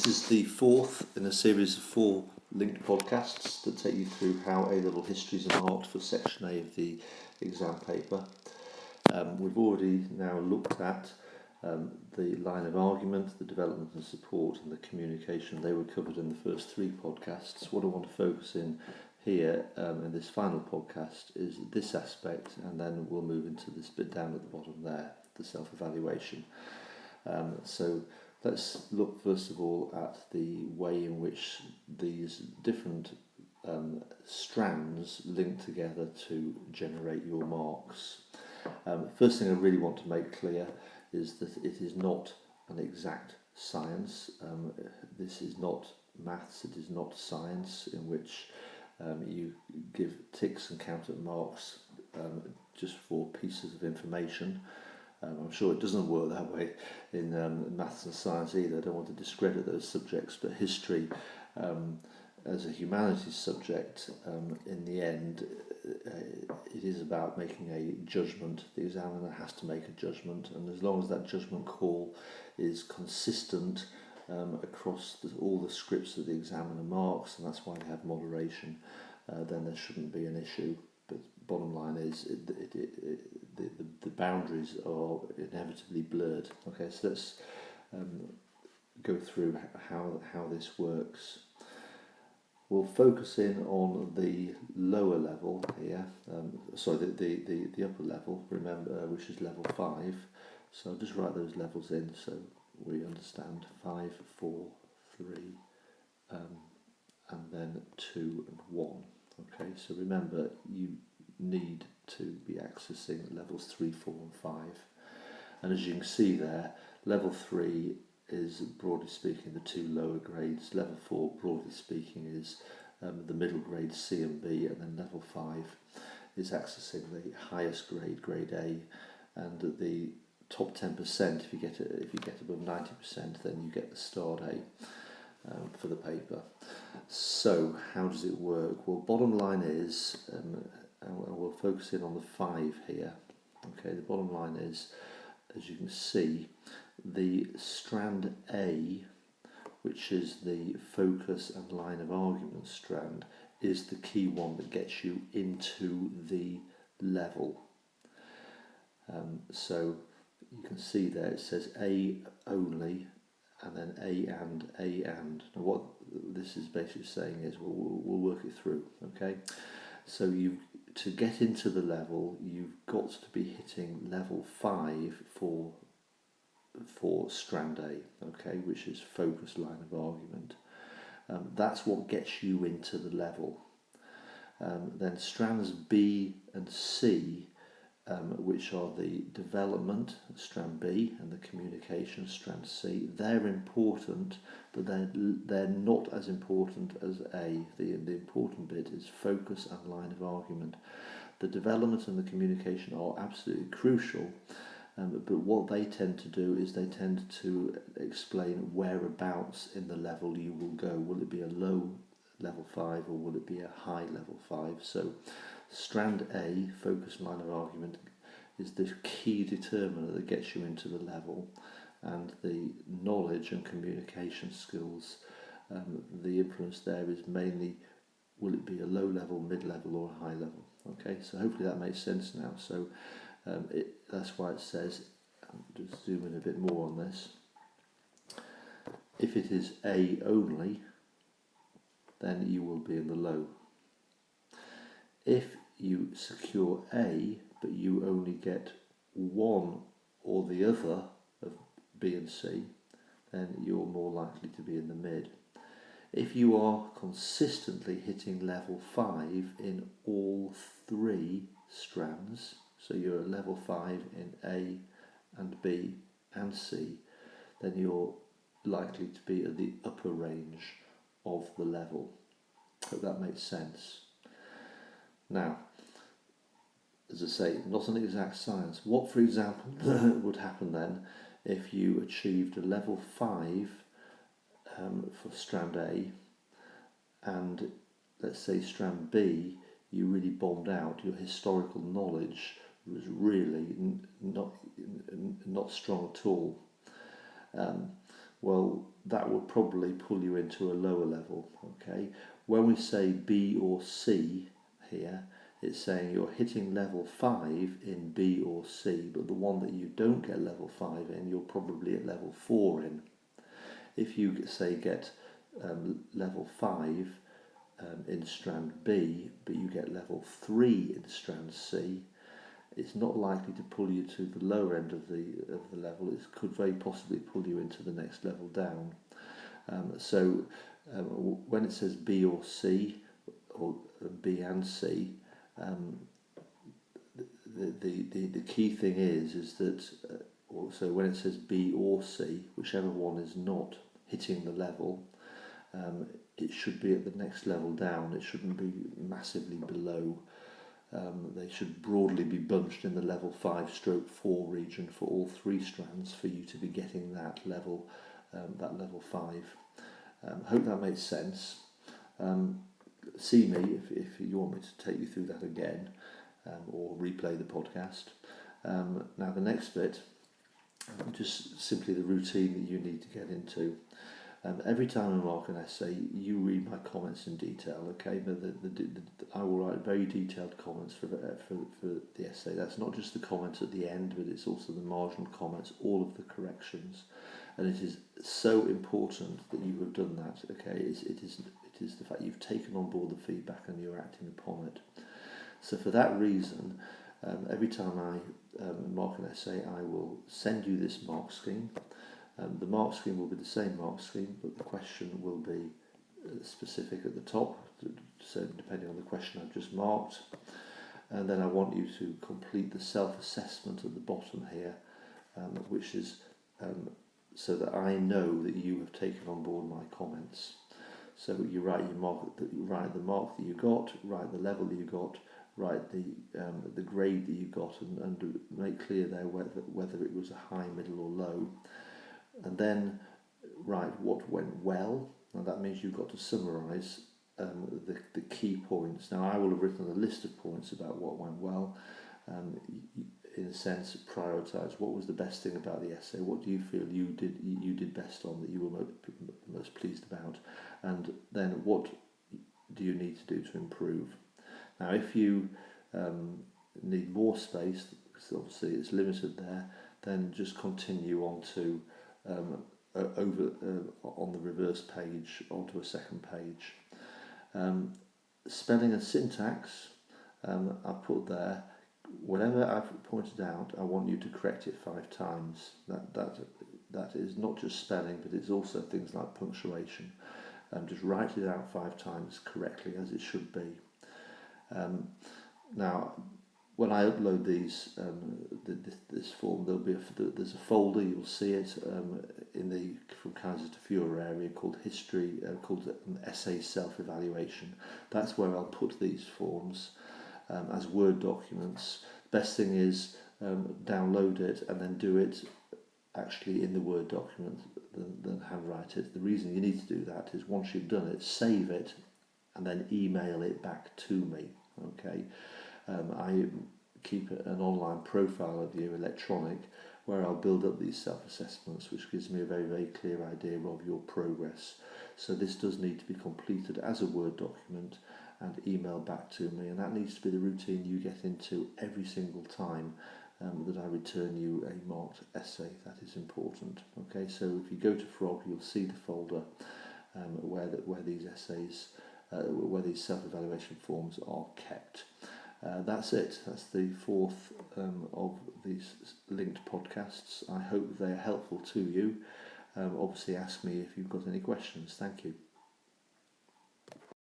This is the fourth in a series of 4 linked podcasts that take you through how A-level history is marked for Section A of the exam paper. We've already now looked at the line of argument, the development and support, and the communication. They were covered in the first 3 podcasts. What I want to focus in here in this final podcast is this aspect, and then we'll move into this bit down at the bottom there, the self-evaluation. So let's look first of all at the way in which these different strands link together to generate your marks. First thing I really want to make clear is that it is not an exact science. This is not maths, it is not science in which you give ticks and count at marks just for pieces of information. I'm sure it doesn't work that way in maths and science either. I don't want to discredit those subjects, but history as a humanities subject, in the end, it is about making a judgment. The examiner has to make a judgment, and as long as that judgment call is consistent across all the scripts that the examiner marks, and that's why we have moderation, then there shouldn't be an issue. But bottom line is the boundaries are inevitably blurred. Okay, so let's go through how this works. We'll focus in on the lower level here, the upper level, remember, which is level 5. So I'll just write those levels in so we understand. 5, 4, 3, and then 2 and 1. Okay, so remember you need to be accessing levels 3, 4 and 5. And as you can see there, level 3 is, broadly speaking, the 2 lower grades. Level 4, broadly speaking, is the middle grade C and B, and then level 5 is accessing the highest grade, grade A, and the top 10%. If you get above 90%, then you get the starred A for the paper. So how does it work? Well, bottom line is, and we'll focus in on the 5 here. Okay, the bottom line is, as you can see, the strand A, which is the focus and line of argument strand, is the key one that gets you into the level. So you can see there it says A only, and then A and A and. Now what this is basically saying is we'll work it through. Okay, so to get into the level, you've got to be hitting level 5 for strand A, okay, which is focus line of argument. That's what gets you into the level. Then strands B and C, which are the development, strand B, and the communication, strand C, they're important, but they're not as important as A. The important bit is focus and line of argument. The development and the communication are absolutely crucial, but what they tend to do is they tend to explain whereabouts in the level you will go. Will it be a low level 5 or will it be a high level 5? So strand A, focus line of argument, is the key determiner that gets you into the level, and the knowledge and communication skills, the influence there is mainly, will it be a low level, mid level or a high level? Okay, so hopefully that makes sense now. So that's why it says, just zoom in a bit more on this, if it is A only, then you will be in the low. If you secure A, but you only get one or the other of B and C, then you're more likely to be in the mid. If you are consistently hitting level 5 in all 3 strands, so you're at level 5 in A and B and C, then you're likely to be at the upper range of the level. Hope that makes sense. Now, as I say, not an exact science. What, for example, would happen then if you achieved a level 5 for strand A, and let's say strand B, you really bombed out, your historical knowledge was really not strong at all. well, that would probably pull you into a lower level, okay? When we say B or C here, it's saying you're hitting level 5 in B or C, but the one that you don't get level 5 in, you're probably at level 4 in. If you, say, get level 5 in strand B, but you get level 3 in strand C, it's not likely to pull you to the lower end of the level. It could very possibly pull you into the next level down. When it says B or C, or B and C, the key thing is that so when it says B or C, whichever one is not hitting the level, it should be at the next level down. It shouldn't be massively below. They should broadly be bunched in the level 5/4 region for all three strands for you to be getting that level 5. Hope that makes sense. See me if you want me to take you through that again, or replay the podcast. Now the next bit, just simply the routine that you need to get into. Every time I mark an essay, you read my comments in detail, okay? I will write very detailed comments for the essay. That's not just the comments at the end, but it's also the marginal comments, all of the corrections. And it is so important that you have done that, okay? It is the fact you've taken on board the feedback and you're acting upon it. So for that reason, every time I mark an essay, I will send you this mark scheme. The mark scheme will be the same mark scheme, but the question will be specific at the top, so depending on the question I've just marked. And then I want you to complete the self-assessment at the bottom here, which is so that I know that you have taken on board my comments. So you write the mark that you got, write the level that you got, write the grade that you got, and make clear there whether it was a high, middle or low. And then write what went well. Now that means you've got to summarise the key points. Now I will have written a list of points about what went well. In a sense, prioritise what was the best thing about the essay. What do you feel you did best on, that you were most pleased about, and then what do you need to do to improve. Now, if you need more space, because obviously it's limited there, then just continue on to on the reverse page onto a second page. Spelling and syntax, I've put there. Whatever I've pointed out, I want you to correct it 5 times. That is not just spelling, but it's also things like punctuation. Just write it out 5 times correctly as it should be. Now, when I upload these this form, there's a folder. You'll see it from Kaiser to Fuhrer area called history, called essay self-evaluation. That's where I'll put these forms as Word documents. Best thing is download it and then do it actually in the Word document than handwrite it. The reason you need to do that is once you've done it, save it and then email it back to me. Okay. I keep an online profile of you, electronic, where I'll build up these self-assessments, which gives me a very, very clear idea of your progress. So this does need to be completed as a Word document and emailed back to me, and that needs to be the routine you get into every single time that I return you a marked essay. That is important. Okay, so if you go to Frog, you'll see the folder where these essays, where these self-evaluation forms are kept. That's it. That's the 4th of these linked podcasts. I hope they're helpful to you. Obviously, ask me if you've got any questions. Thank you.